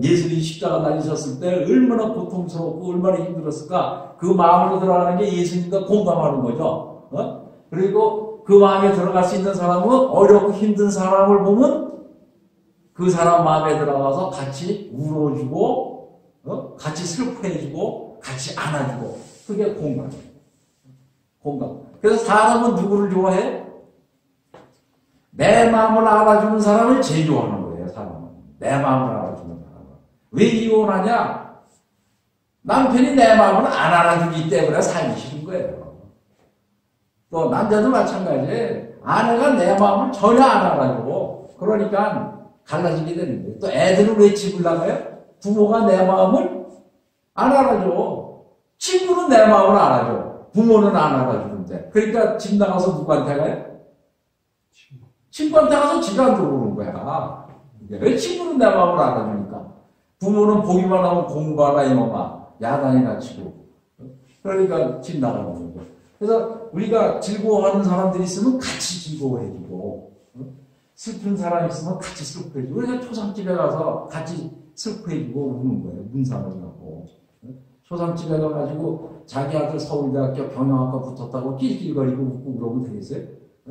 A: 예수님이 십자가 달리셨을 때 얼마나 고통스럽고 얼마나 힘들었을까? 그 마음으로 들어가는 게 예수님과 공감하는 거죠. 그리고 그 마음에 들어갈 수 있는 사람은 어렵고 힘든 사람을 보면 그 사람 마음에 들어가서 같이 울어주고, 같이 슬퍼해주고, 같이 안아주고. 그게 공감이에요. 공감. 그래서 사람은 누구를 좋아해? 내 마음을 알아주는 사람을 제일 좋아하는 거예요, 사람은. 내 마음을 알아주는 사람은. 왜 이혼하냐? 남편이 내 마음을 안 알아주기 때문에 살기 싫은 거예요. 또 남자도 마찬가지예요. 아내가 내 마음을 전혀 안 알아주고, 그러니까 갈라지게 되는 거예요. 또 애들은 왜 집을 나가요? 부모가 내 마음을 안 알아줘. 친구는 내 마음을 알아줘. 부모는 안 알아주는데. 그러니까 집 나가서 누구한테 가요? 친구한테 가서 지가 안 들어오는 거야. 왜 친구는 내 마음을 알아주니까. 부모는 보기만 하면 공부하라 이놈아. 야단이나 치고. 그러니까 집 나가는 거죠. 그래서 우리가 즐거워하는 사람들이 있으면 같이 즐거워해주고, 슬픈 사람이 있으면 같이 슬퍼해주고, 그래서 초상집에 가서 같이 슬퍼해주고 우는 거예요. 문상을 하고. 초상집에 가가지고 자기 아들 서울대학교 경영학과 붙었다고 낄낄거리고 웃고 그러면 되겠어요?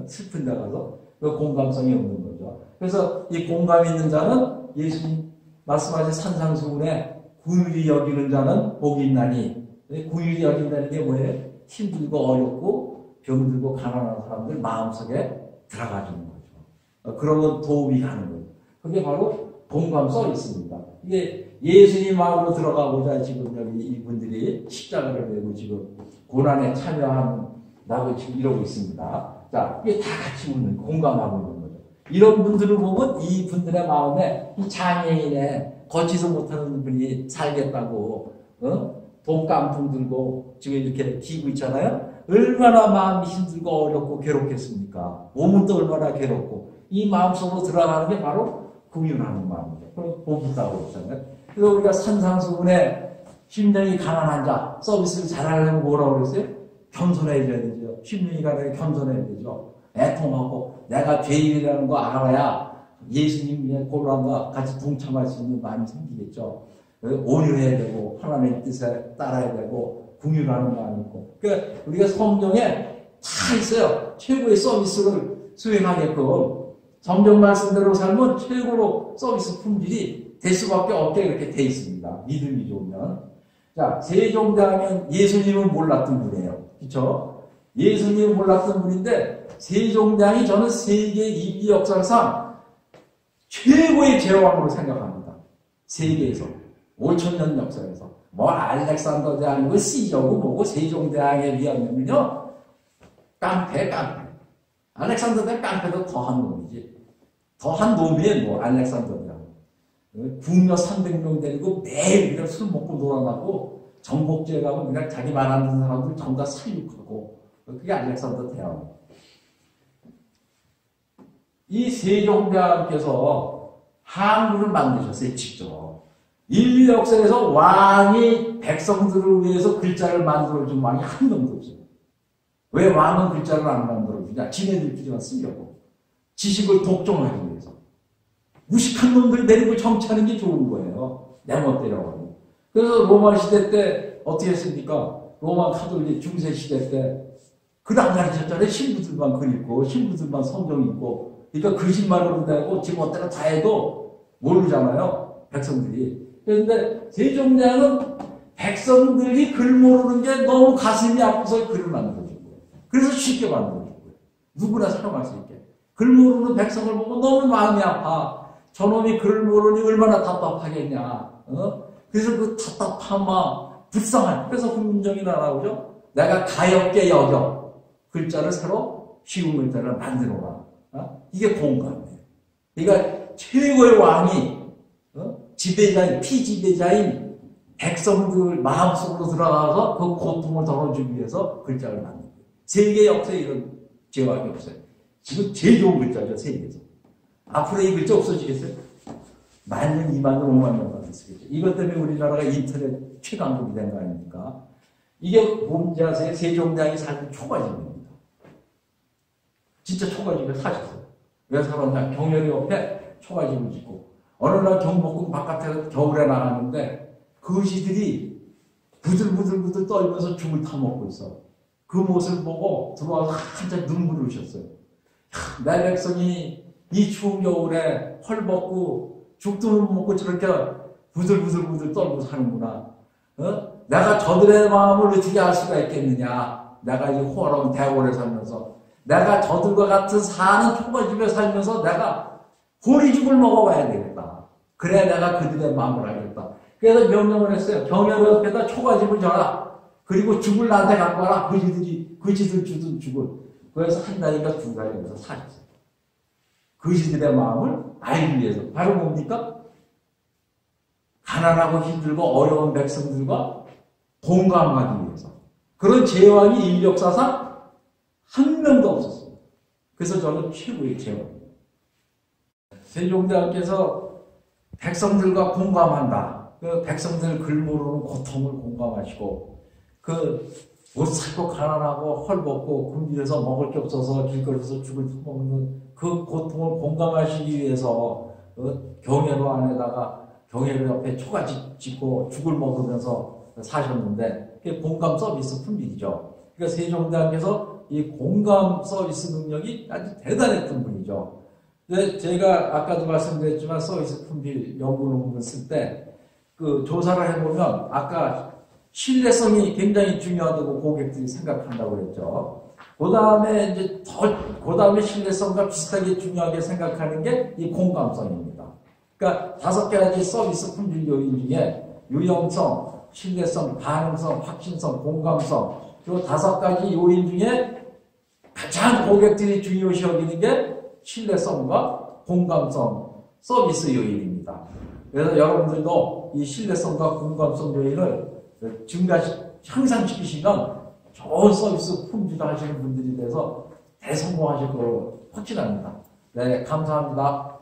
A: 슬픈 데 가서. 그 공감성이 없는 거죠. 그래서 이 공감이 있는 자는 예수님 말씀하신 산상수훈에 긍휼히 여기는 자는 복이 있나니. 긍휼히 여긴다는 게 뭐예요? 힘들고 어렵고 병들고 가난한 사람들 마음속에 들어가주는 거죠. 그러면 도움이 가는 거예요. 그게 바로 공감 써 있습니다. 이게 예수님 마음으로 들어가고자 지금 여기 이분들이 십자가를 메고 지금 고난에 참여한다고 지금 이러고 있습니다. 자, 이게 다 같이 웃는, 공감하고 있는 거죠. 이런 분들을 보면 이 분들의 마음에 이 장애인의 걷지도 못하는 분이 살겠다고 돈 깡통 들고 지금 이렇게 기고 있잖아요. 얼마나 마음이 힘들고 어렵고 괴롭겠습니까? 몸은 또 얼마나 괴롭고 이 마음속으로 들어가는 게 바로 긍휼하는 마음이에요. 그럼 보부다고 했잖아요. 그래서 우리가 산상수훈에 심령이 가난한 자 서비스를 잘하려면 뭐라고 그랬어요? 겸손해야 되죠. 심령이 가난해 겸손해야 되죠. 애통하고 내가 죄인이라는 거 알아야 예수님의 고난과 같이 동참할 수 있는 마음이 생기겠죠. 온유해야 되고 하나님의 뜻에 따라야 되고 긍휼하는 마음이 있고. 그러니까 우리가 성경에 다 있어요. 최고의 서비스를 수행하게끔 성경 말씀대로 살면 최고로 서비스 품질이 될 수밖에 없게 이렇게 돼 있습니다. 믿음이 좋으면. 자, 세종대왕은 예수님은 몰랐던 분이에요. 그렇죠? 예수님은 몰랐던 분인데 세종대왕이 저는 세계 인류 역사상 최고의 제왕으로 생각합니다. 세계에서 5,000년 역사에서 뭐 알렉산더 대왕이고 시저고 뭐고 세종대왕에 비하면요 깡패. 알렉산더 대왕 깡패도 더한 놈이지. 더한 놈이에요. 뭐 알렉산더 대왕. 궁녀 300명 데리고 매일 그냥 술 먹고 놀아나고 정복지에 가면 그냥 자기 말하는 사람들 전부 다 살육하고 그게 알렉산더 대왕. 이 세종대왕께서 한국을 만드셨어요. 직접. 인류 역사에서 왕이 백성들을 위해서 글자를 만들어준 왕이 한 명도 없어요. 왜 왕은 글자를 안 만들어주냐? 지네들끼리만 쓰려고. 지식을 독점하기 위해서. 무식한 놈들 데리고 정치하는 게 좋은 거예요. 내 멋대로. 그래서 로마 시대 때 어떻게 했습니까? 로마 카톨릭 중세 시대 때 글 안 가르쳤잖아요. 신부들만 글 읽고 신부들만 성경 읽고 그러니까 거짓말으로 되고 지 멋대로 다 해도 모르잖아요. 백성들이. 그런데 세종대왕은 백성들이 글 모르는 게 너무 가슴이 아파서 글을 만들어준 거예요. 그래서 쉽게 만들어준 거예요. 누구나 사용할 수 있게. 글 모르는 백성을 보고 너무 마음이 아파. 저놈이 글을 모르니 얼마나 답답하겠냐. 그래서 그 답답함과 불쌍한. 그래서 훈민정음이 나오죠. 내가 가엾게 여겨. 글자를 새로 쉬운 글자를 만들어라. 이게 공감이에요. 그러니까 최고의 왕이 지배자인, 피지배자인 백성들 마음속으로 들어가서 그 고통을 덜어주기 위해서 글자를 만든 거예요. 세계 역사에 이런 제왕이 없어요. 지금 제일 좋은 글자죠, 세계에서. 앞으로 이 글자 없어지겠어요? 10,000년, 20,000년, 50,000년 만에 쓰겠죠. 이것 때문에 우리나라가 인터넷 최강국이 된 거 아닙니까? 이게 뭔지 아세요? 세종대왕이 살던 초가집입니다. 진짜 초가집에 사셨어요. 왜 살았냐? 경혈 옆에 초가집을 짓고 어느 날 경복궁 바깥에 겨울에 나갔는데 거지들이 부들부들 떨면서 죽을 타먹고 있어. 그 모습을 보고 들어와서 한참 눈물을 흘렸어요. 내 백성이 이 추운 겨울에 헐벗고 죽도 못 먹고 저렇게 부들부들 떨고 사는구나. 내가 저들의 마음을 어떻게 알 수가 있겠느냐. 내가 이 호화로운 대궐에 살면서 내가 저들과 같은 사는 초가집에 살면서 내가 보리죽을 먹어봐야 되겠다. 그래야 내가 그들의 마음을 알겠다. 그래서 명령을 했어요. 경혈 옆에다 초가집을 져라. 그리고 죽을 나한테 갖고 와라. 거지들 주든 죽을. 그래서 한 달인가 두 달이면서 사셨어요. 거지들의 마음을 알기 위해서. 바로 뭡니까? 가난하고 힘들고 어려운 백성들과 동감하기 위해서. 그런 제왕이 인류 역사상 한 명도 없었어요. 그래서 저는 최고의 제왕입니다. 세종대왕께서 백성들과 공감한다. 그 백성들 글 모르는 고통을 공감하시고 못 살고 가난하고 헐벗고 굶주려서 먹을 게 없어서 길거리에서 죽을 터먹는 그 고통을 공감하시기 위해서 경회로 안에다가 경회로 옆에 초가집 짓고 죽을 먹으면서 사셨는데 그게 공감 서비스 품질이죠. 그러니까 세종대왕께서 이 공감 서비스 능력이 아주 대단했던 분이죠. 제가 아까도 말씀드렸지만 서비스 품질 연구 논문을 쓸 때 그 조사를 해보면 아까 신뢰성이 굉장히 중요하다고 고객들이 생각한다고 그랬죠. 그 다음에 신뢰성과 비슷하게 중요하게 생각하는 게 이 공감성입니다. 그러니까 5가지 서비스 품질 요인 중에 유용성, 신뢰성, 반응성, 확신성, 공감성 이 5가지 요인 중에 가장 고객들이 중요시 여기는 게 신뢰성과 공감성 서비스 요인입니다. 그래서 여러분들도 이 신뢰성과 공감성 요인을 향상시키시면 좋은 서비스 품질을 하시는 분들이 돼서 대성공하실 거로 확신합니다. 네, 감사합니다.